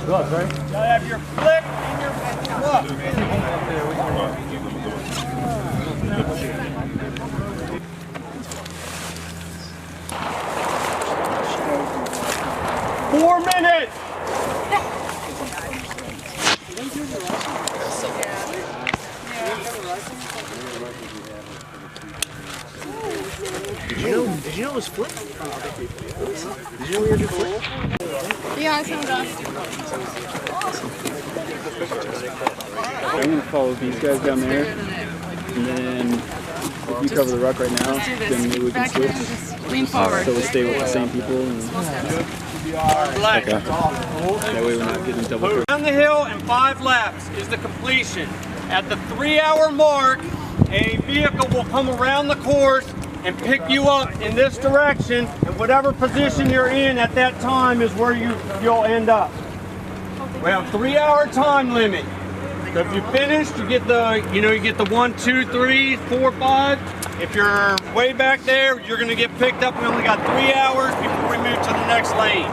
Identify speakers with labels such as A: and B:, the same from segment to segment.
A: Gloves, right? You gotta have your flick and your ruck. 4 minutes.
B: Did you know it was flip? Did you know we had your flip?
C: Yeah, I found out.
D: I'm going to follow these guys down there, and then if you cover the ruck right now, then maybe we can switch.
C: Lean forward.
D: So we'll stay with the same people. And,
A: Black.
D: okay. That way we're not getting double.
A: Down the hill and 5 laps is the completion. At the 3-hour mark, a vehicle will come around the course and pick you up in this direction, and whatever position you're in at that time is where you'll end up. We have a 3-hour time limit. So if you finish, you get the, you get the 1, 2, 3, 4, 5. If you're way back there, you're gonna get picked up. We only got 3 hours before we move to the next lane.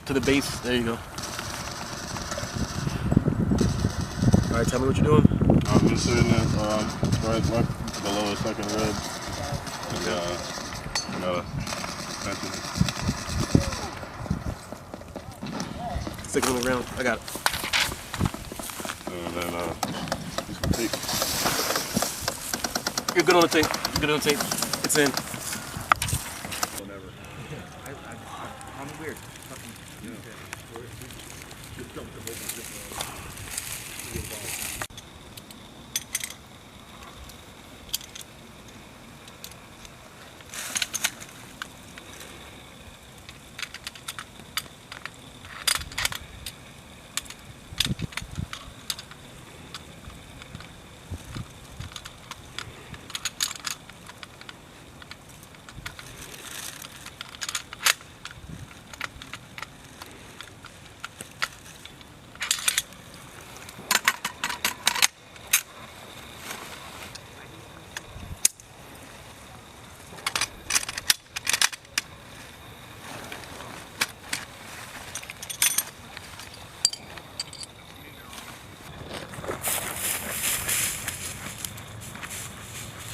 B: To the base, there you go. Alright, tell me what you're doing.
E: I'm just sitting there, right below the second rib.
B: Stick it on the ground. I got it.
E: And then, just some tape.
B: You're good on the tape. You're good on the tape. It's in.
F: I'm weird.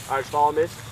B: Alright, follow this.